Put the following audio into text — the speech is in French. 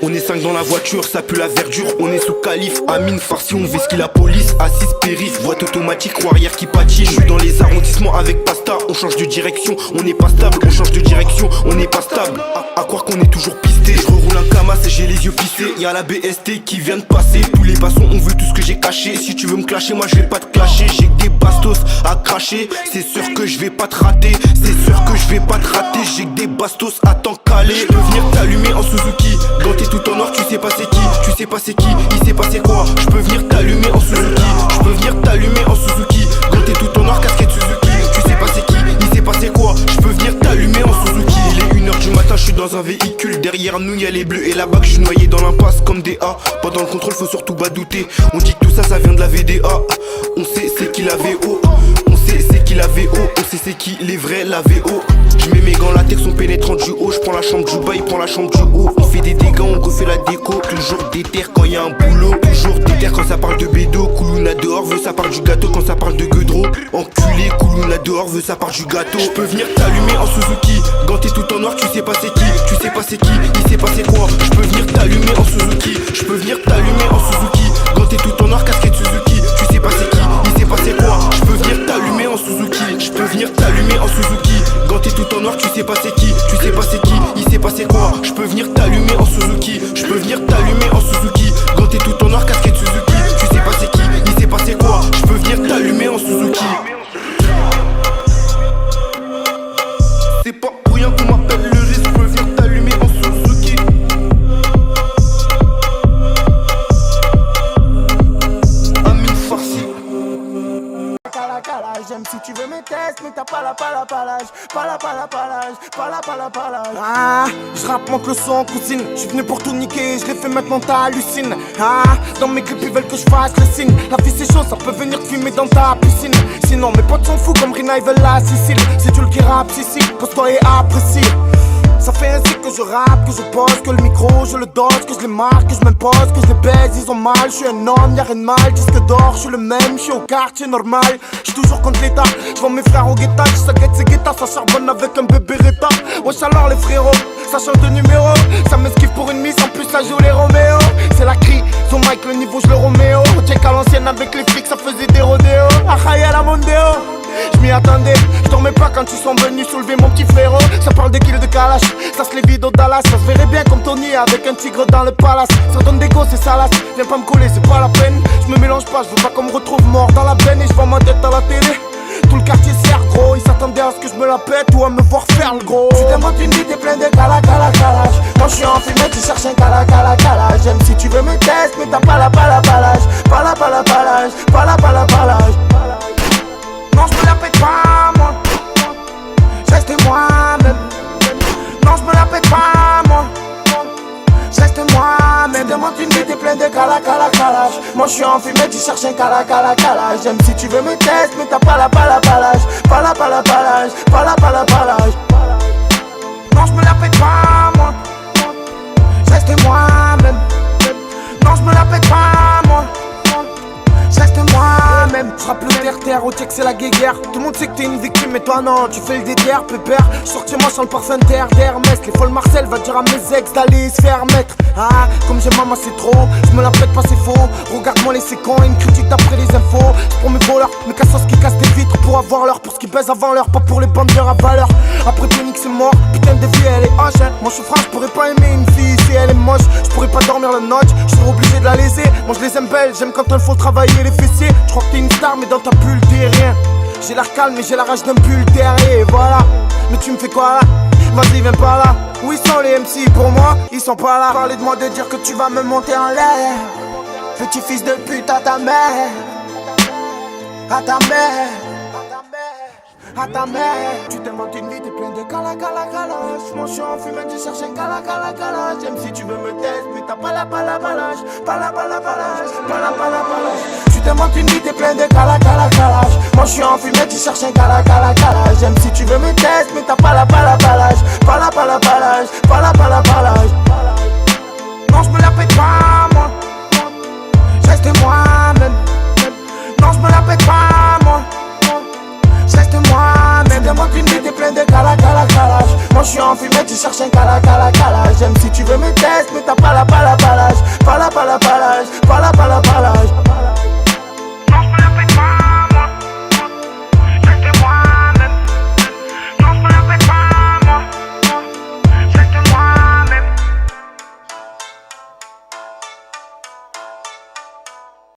On est 5 dans la voiture, ça pue la verdure. On est sous calife, Amine, farci, on vesquille la police. Assise périph, boîte automatique, roue arrière qui patine. Je suis dans les arrondissements avec pasta. On change de direction, on n'est pas stable. On change de direction, on n'est pas stable. À croire qu'on est toujours pisté. Je reroule un camas et j'ai les yeux pissés. Y'a la BST qui vient de passer. Tous les passants on veut tout ce que j'ai caché. Si tu veux me clasher, moi je vais pas te clasher. J'ai que des bastos à cracher. C'est sûr que je vais pas te rater. C'est sûr que je vais pas te rater. J'ai que des bastos à t'encaler. Je peux venir t'allumer en Suzuki. Quand t'es tout en or, tu sais pas c'est qui. Tu sais pas c'est qui, il s'est passé quoi. Je peux venir t'allumer en Suzuki. Je peux venir t'allumer en Suzuki. Quand t'es tout en or, casquette Suzuki. Tu sais pas c'est qui, il s'est passé quoi. Je peux venir t'allumer en Suzuki. Il est 1h du matin, je suis dans un véhicule. Derrière nous y'a les bleus et la bague. Je suis noyé dans l'impasse comme des A. Pendant le contrôle, faut surtout pas douter. On dit que tout ça, ça vient de la VDA. On sait c'est qui la VO. On sait c'est qui la VO. On sait c'est qui les vrais la VO. Je mets mes gants latex, on pénétrant du haut. Je prends la chambre du bas, il prend la chambre du haut. On fait des dégâts, on refait la déco. Toujours déter quand y a un boulot. Toujours déter quand ça parle de bédo. Koulouna dehors veut ça parle du gâteau. Quand ça parle de gueudreau, enculé, Koulouna dehors veut ça parle du gâteau. Je peux venir t'allumer en Suzuki. Ganté tout en noir, tu sais pas c'est qui. Tu sais pas c'est qui, il s'est passé quoi. Je peux venir t'allumer en Suzuki. Je peux venir t'allumer en Suzuki. Ganté tout en noir, casquette Suzuki. Tu sais pas c'est qui, il s'est passé quoi. Je peux venir t'allumer en Suzuki. Je peux venir t'allumer en Suzuki. Ganté tout en noir, tu sais pas c'est qui. Tu sais pas c'est qui, il s'est passé quoi. Je peux venir t'allumer en Suzuki. Je peux venir t'allumer en Suzuki. Ganté tout en noir, casquette Suzuki. Tu sais pas c'est qui, il s'est passé quoi. Je peux venir t'allumer en Suzuki. C'est pas pour rien qu'on m'appelle le risque. Je peux venir t'allumer en Suzuki. Amine farci. J'aime si tu veux mes tests, mais t'as pas la palage. Pas la palage. Ah, je rappe, monte le son, cousine. J'suis venu pour tout niquer, je l'ai fait maintenant t'hallucines. Ah, dans mes clips ils veulent que je fasse le signe. La vie c'est chaud, ça peut venir te fumer dans ta piscine. Sinon mes potes sont fous comme Rina, ils veulent la Sicile. C'est Jules qui rappe, Sicile, pose-toi et apprécie. Ça fait ainsi que je rappe, que je pose, que le micro je le dose, que je les marque, que je m'impose, que je les baise, ils ont mal, je suis un homme, y'a rien de mal, disque d'or, je suis le même, je suis au quartier normal, je suis toujours contre l'état, je vois mes frères au guettage, ça guette ses guettars, ça charbonne avec un bébé réta. Wesh alors les frérots, ça change de numéro, ça m'esquive pour une mise, en plus ça joue les Roméo. C'est la crie, son mic, le niveau je le Roméo. Check à l'ancienne avec les flics, ça faisait des rodéos. Achaïa la Mondeo. Je m'y attendais, je dormais pas quand ils sont venus soulever mon petit frérot. Ça parle de kills de calache, ça se les vide au Dallas. Ça se verrait bien comme Tony avec un tigre dans le palace. Ça donne des gosses et salaces, viens pas me coller, c'est pas la peine. Je me mélange pas, je veux pas qu'on me retrouve mort dans la benne. Et je vois ma tête à la télé. Tout le quartier sert gros, ils s'attendaient à ce que je me la pète ou à me voir faire le gros. Tu t'inventes une vie, t'es plein de calage. Quand je suis en fumée, tu cherches un calage. J'aime si tu veux me tester, mais t'as pas la palage. Pas la palage. Non, je me la pète pas, moi. Je reste moi-même. Non, je me la pète pas, moi. Je reste moi-même. Tu demandes une vie, t'es plein de calage. Moi, je suis en fumée, tu cherches un calage. J'aime si tu veux me tester, mais t'as pas la palage. Pas la palage. Non, je me la pète pas, moi. Je reste moi-même. Non, je me la pète pas, moi. Je reste moi-même, je rappe le terre, au check c'est la guéguerre. Tout le monde sait que t'es une victime, mais toi non, tu fais le déterre, pépère. Sortis-moi sans le parfum d'Hermès. Les folles Marcel va dire à mes ex d'aller se faire mettre. Ah, comme j'ai maman c'est trop, je me la pète pas c'est faux. Regarde-moi les séquents, ils me critiquent d'après les infos. C'est pour mes voleurs, mes cassos qui cassent des vitres pour avoir l'heure. Pour ce qui baise avant l'heure, pas pour les bandeurs à valeur. Après Tonic c'est mort, putain de vie elle est hoche hein. Moi je suis franc, je pourrais pas aimer une fille si elle est moche. Je pourrais pas dormir la noche, je serais obligé de la laisser. Moi je les aime belles, j'aime quand il faut travailler les fessiers. Je crois que t'es une star mais dans ta bulle t'es rien. J'ai l'air calme mais j'ai la rage d'un bulle terrier, voilà. Mais tu me fais quoi là? Vas-y viens par là. Où ils sont les MC pour moi? Ils sont pas là. Parlez de moi de dire que tu vas me monter en l'air. Petit fils de pute à ta mère. À ta mère. À ta mère. Tu t'inventes une vie, t'es plein de calage. Moi je suis en fumée, tu cherches un calage. J'aime si tu veux me tester, mais t'as pas la palage. Pas la palage. Tu t'inventes une vie, t'es plein de calage. Moi je suis en fumée, tu cherches un calage. J'aime si tu veux me tester, mais t'as pas la palage. Pas la palage. Non je me la pète pas moi. cherches un cala cala